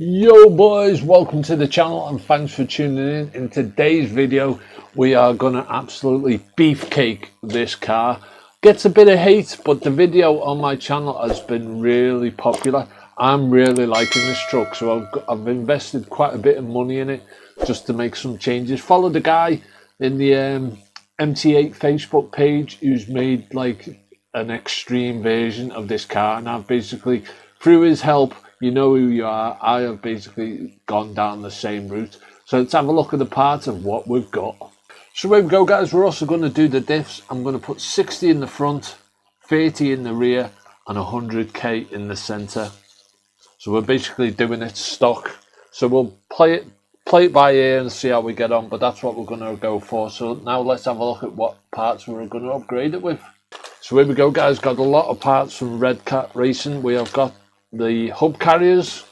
Yo boys, welcome to the channel and thanks for tuning in. In today's video we are gonna absolutely beefcake this car. Gets a bit of hate, but the video on my channel has been really popular. I'm really liking this truck, so I've invested quite a bit of money in it just to make some changes. Follow the guy in the MT8 Facebook page who's made like an extreme version of this car, and I've basically, through his help, you know who you are, I have basically gone down the same route. So let's have a look at the parts of what we've got. So here we go guys, we're also going to do the diffs. I'm going to put 60 in the front, 30 in the rear and 100k in the centre. So we're basically doing it stock. So we'll play it by ear and see how we get on, but that's what we're going to go for. So now let's have a look at what parts we're going to upgrade it with. So here we go guys, got a lot of parts from Redcat Racing. We have got the hub carriers,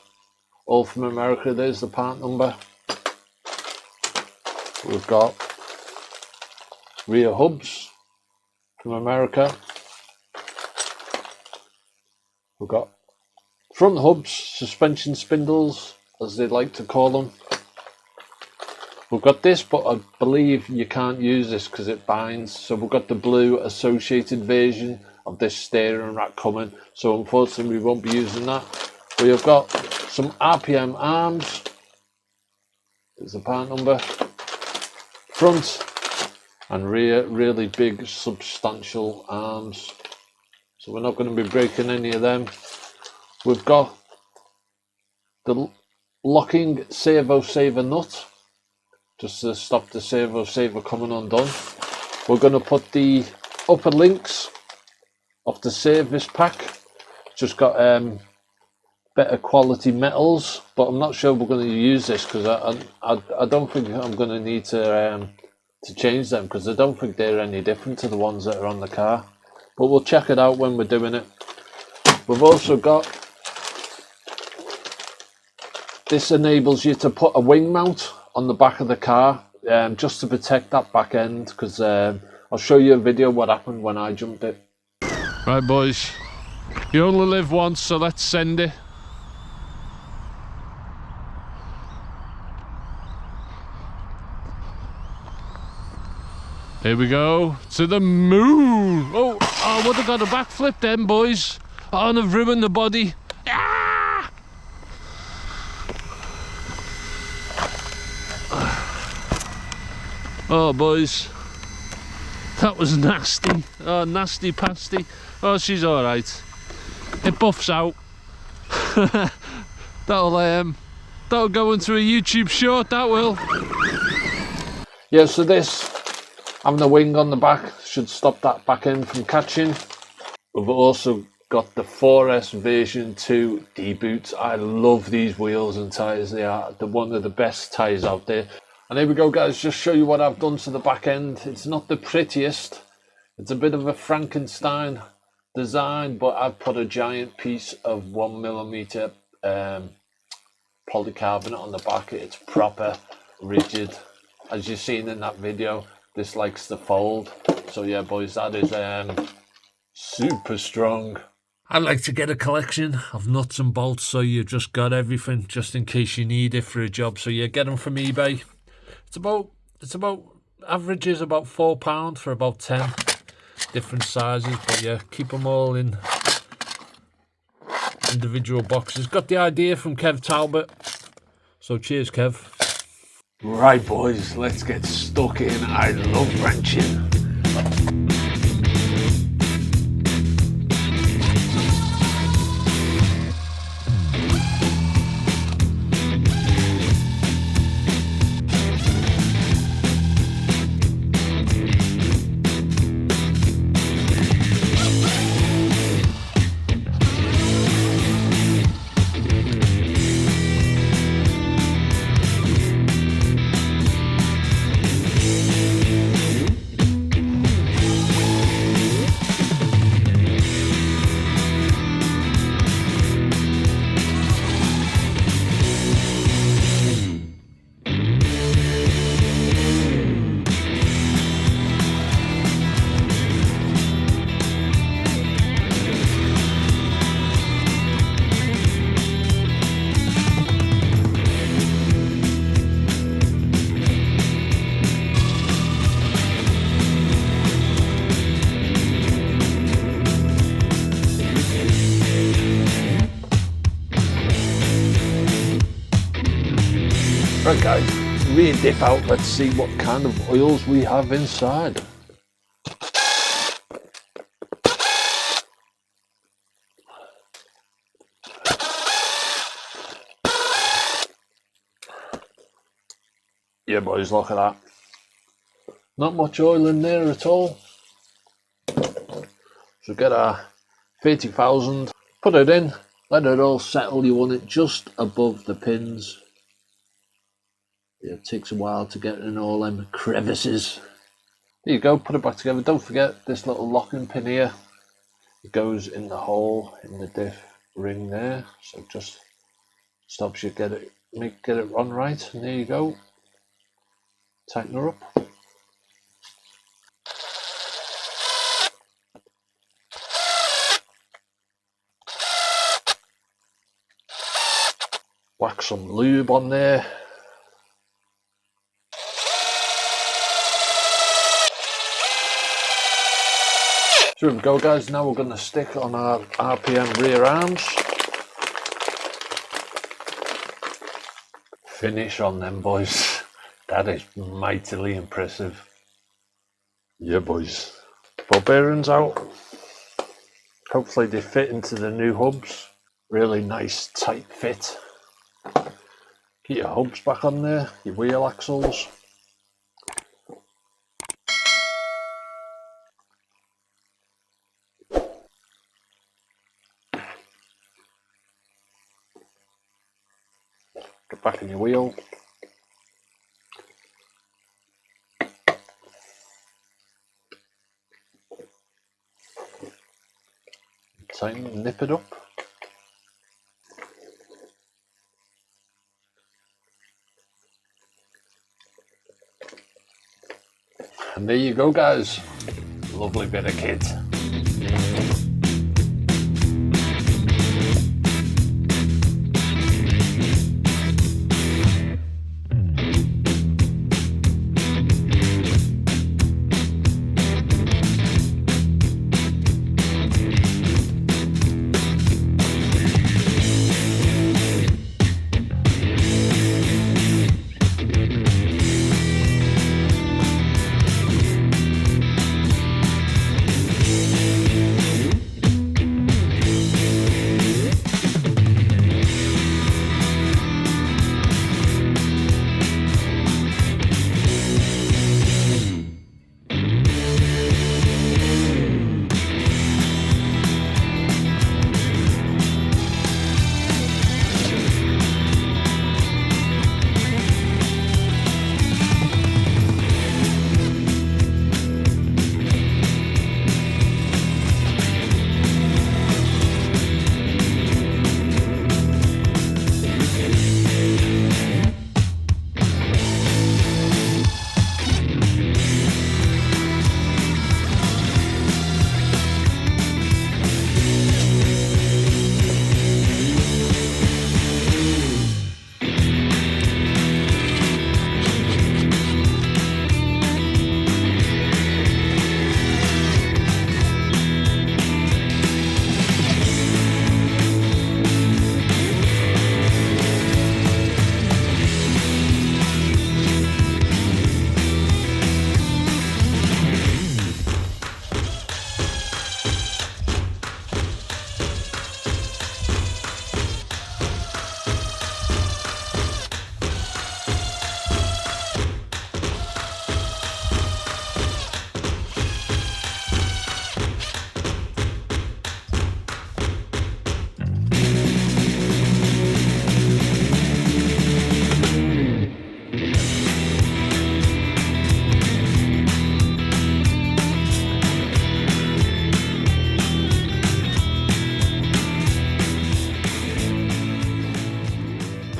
all from America. There's the part number. We've got rear hubs from America. We've got front hubs, suspension spindles, as they like to call them. We've got this, but I believe you can't use this because it binds. So we've got the blue associated version of this steering rack coming, so unfortunately we won't be using that. We have got some RPM arms. There's the part number. Front and rear, really big substantial arms, so we're not going to be breaking any of them. We've got the locking servo saver nut, just to stop the servo saver coming undone. We're going to put the upper links of the service pack, just got better quality metals, but I'm not sure we're going to use this because I don't think I'm going to need to change them, because I don't think they're any different to the ones that are on the car, but we'll check it out when we're doing it. We've also got, this enables you to put a wing mount on the back of the car, just to protect that back end, because I'll show you a video what happened when I jumped it. Right boys, you only live once, so let's send it. Here we go, to the moon. Oh, I would have got a backflip then boys. Oh, and I've ruined the body. Ah! Oh boys, that was nasty. Oh, nasty pasty. Oh, she's all right. It buffs out. that'll go into a YouTube short. That will. Yeah. So this, having a wing on the back, should stop that back end from catching. We've also got the 4S version 2 D-boots. I love these wheels and tyres. They are one of the best tyres out there. And here we go guys, just show you what I've done to the back end. It's not the prettiest. It's a bit of a Frankenstein design, but I've put a giant piece of 1mm polycarbonate on the back. It's proper rigid. As you've seen in that video, this likes to fold. So yeah boys, that is super strong. I like to get a collection of nuts and bolts, so you've just got everything just in case you need it for a job. So yeah, get them from eBay. It's about averages about £4 for about 10 different sizes, but yeah, keep them all in individual boxes. Got the idea from Kev Talbot, so cheers Kev. Right boys, let's get stuck in. I love wrenching. Right guys, rear diff out, let's see what kind of oils we have inside. Yeah boys, look at that. Not much oil in there at all. So get our 30,000, put it in, let it all settle. You want it just above the pins. Yeah, it takes a while to get in all them crevices. There you go, put it back together. Don't forget this little locking pin here. It goes in the hole in the diff ring there. So just stops you get it run right. And there you go. Tighten her up. Whack some lube on there. So here we go guys, now we're going to stick on our RPM rear arms. Finish on them boys. That is mightily impressive. Yeah boys. Ball bearings out. Hopefully they fit into the new hubs. Really nice tight fit. Get your hubs back on there, your wheel axles. Get back in your wheel. Tighten and nip it up. And there you go guys, lovely bit of kit.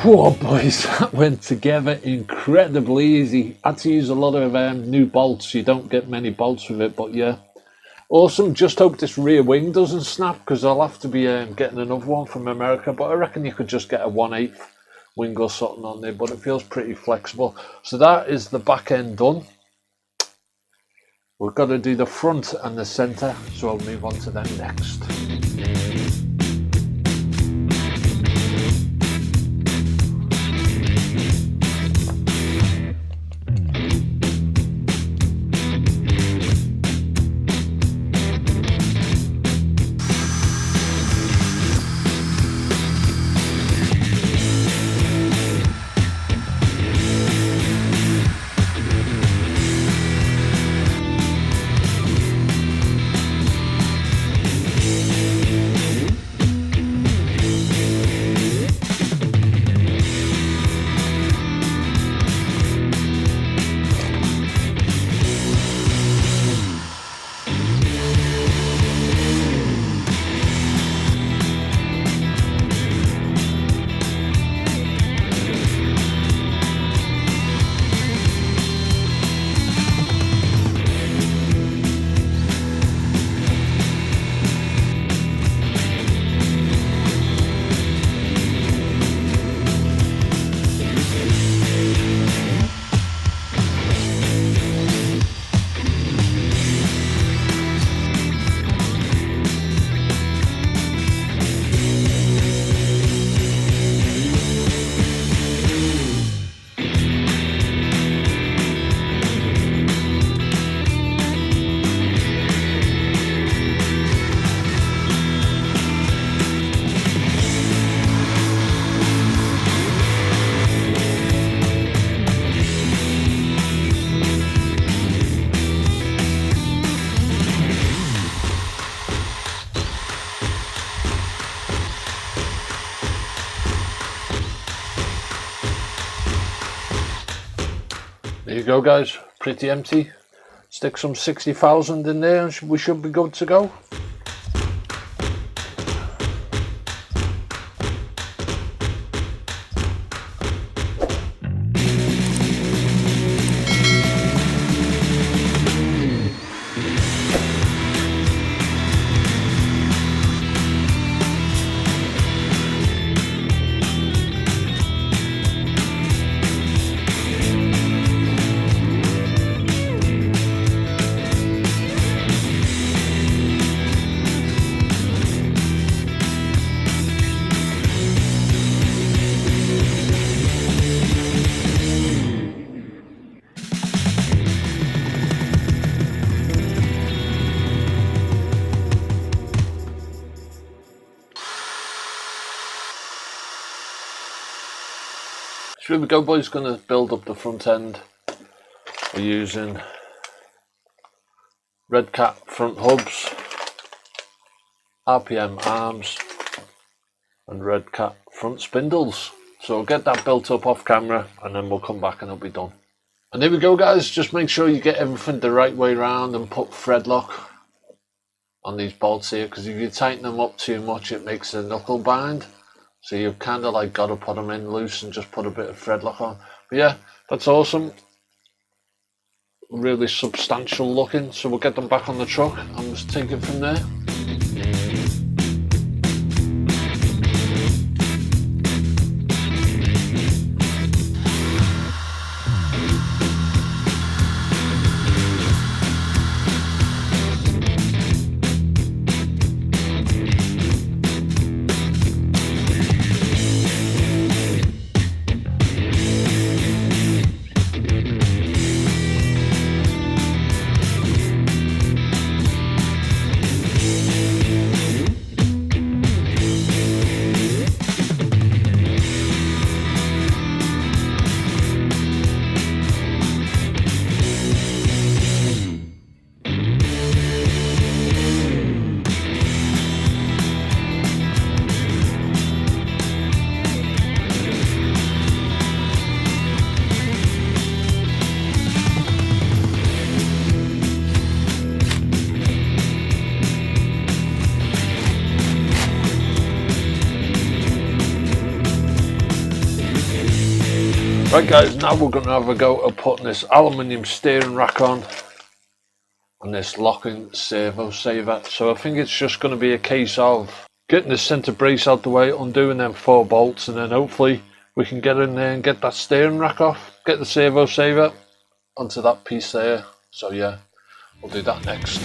Whoa boys, that went together incredibly easy. Had to use a lot of new bolts. You don't get many bolts with it, but yeah, awesome. Just hope this rear wing doesn't snap, because I'll have to be getting another one from America, but I reckon you could just get a 1/8 wing or something on there, but it feels pretty flexible. So that is the back end done. We've got to do the front and the center, so I'll move on to them next. There you go, guys, pretty empty. Stick some 60,000 in there and we should be good to go. So here we go, boys. Going to build up the front end. We're using Redcat front hubs, RPM arms and Redcat front spindles. So we'll get that built up off camera and then we'll come back and it'll be done. And here we go, guys. Just make sure you get everything the right way around and put thread lock on these bolts here, because if you tighten them up too much it makes a knuckle bind. So you've kind of like got to put them in loose and just put a bit of thread lock on. But yeah, that's awesome. Really substantial looking. So we'll get them back on the truck and just take it from there. Right, guys, now we're going to have a go at putting this aluminium steering rack on and this locking servo saver. So I think it's just going to be a case of getting the centre brace out the way, undoing them 4 bolts, and then hopefully we can get in there and get that steering rack off, get the servo saver onto that piece there. So yeah, we'll do that next.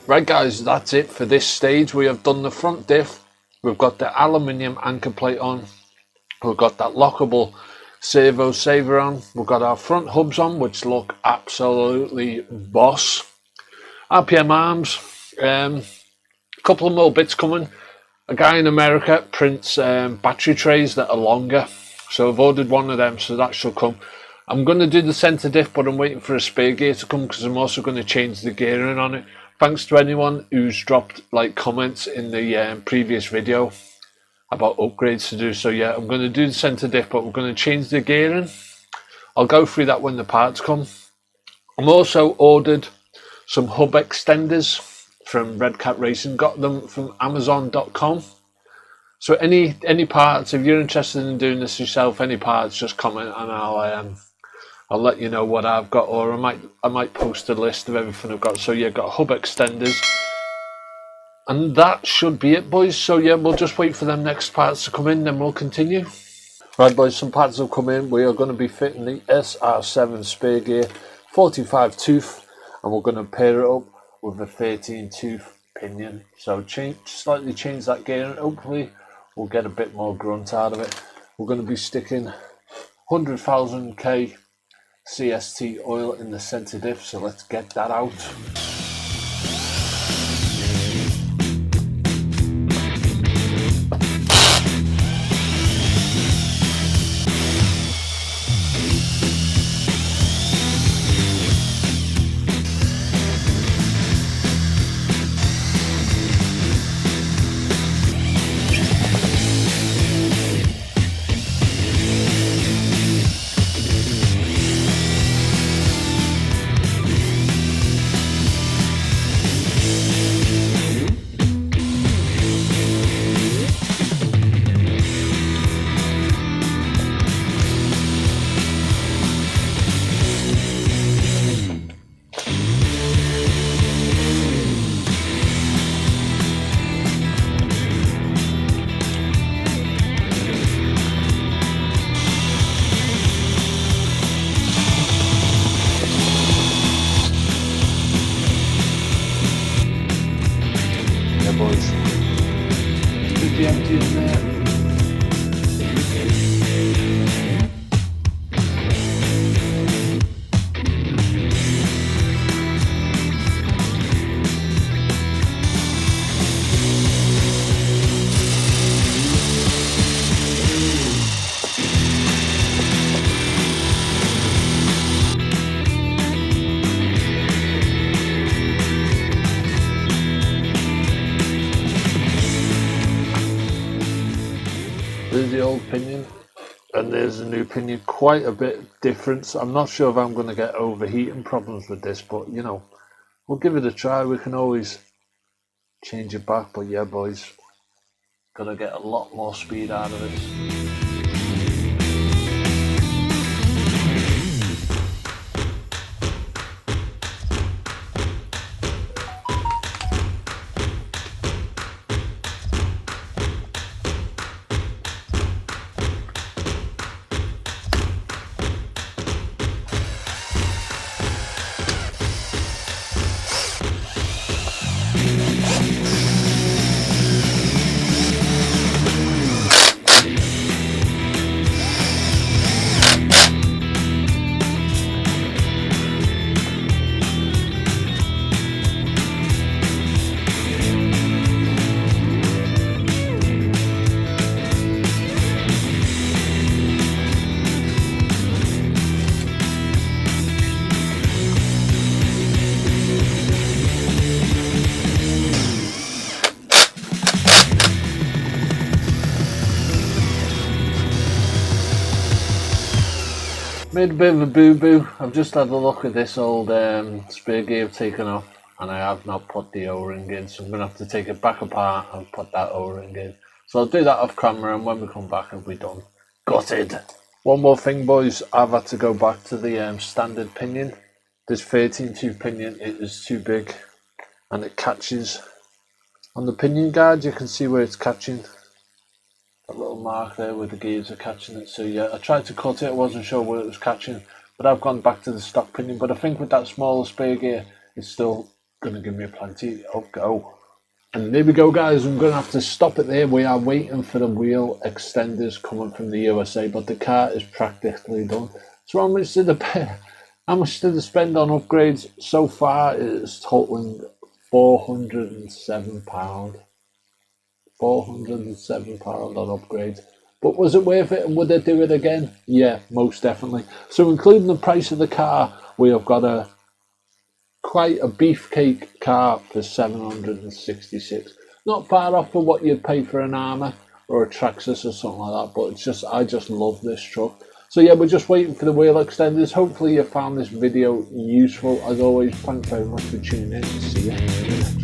Right, guys, that's it for this stage. We have done the front diff, We've got the aluminium anchor plate on. We've got that lockable Servo saver on. We've got our front hubs on, which look absolutely boss. RPM arms, a couple of more bits coming. A guy in America prints battery trays that are longer, so I've ordered one of them, so that should come. I'm going to do the centre diff, but I'm waiting for a spare gear to come because I'm also going to change the gearing on it. Thanks to anyone who's dropped like comments in the previous video about upgrades to do. So yeah, I'm going to do the centre diff, but we're going to change the gearing. I'll go through that when the parts come. I'm also ordered some hub extenders from Redcat Racing. Got them from Amazon.com. So any parts, if you're interested in doing this yourself, any parts, just comment and I'll let you know what I've got, or I might post a list of everything I've got. So yeah, got hub extenders. And that should be it, boys. So yeah, we'll just wait for them next parts to come in, then we'll continue. Right, boys, some parts have come in. We are going to be fitting the SR7 spare gear, 45 tooth, and we're going to pair it up with a 13 tooth pinion. So slightly change that gear, and hopefully we'll get a bit more grunt out of it. We're going to be sticking 100,000 K CST oil in the centre diff, so let's get that out. Boys, should be empty in there. There's the old pinion and there's the new pinion, quite a bit difference. I'm not sure if I'm going to get overheating problems with this, but you know, we'll give it a try. We can always change it back, but yeah, boys, gonna get a lot more speed out of this. Made a bit of a boo-boo. I've just had a look at this old spare gear I've taken off, and I have not put the O-ring in, so I'm going to have to take it back apart and put that O-ring in. So I'll do that off camera, and when we come back, it'll be done. Gutted! One more thing, boys. I've had to go back to the standard pinion. This 13-tooth pinion, it is too big, and it catches on the pinion guard. You can see where it's catching. That little mark there where the gears are catching it. So yeah, I tried to cut it, I wasn't sure where it was catching, but I've gone back to the stock pinion. But I think with that smaller spare gear, it's still going to give me plenty of go. And there we go, guys. I'm going to have to stop it there. We are waiting for the wheel extenders coming from the USA, but the car is practically done. So how much did I spend on upgrades so far? It's totaling £407. £407 on upgrades. But was it worth it, and would I do it again? Yeah, most definitely. So including the price of the car, we have got quite a beefcake car for 766. Not far off for what you'd pay for an Armour or a Traxxas or something like that, but it's just, I just love this truck. So yeah, we're just waiting for the wheel extenders. Hopefully you found this video useful. As always, thanks very much for tuning in. See you in the next one.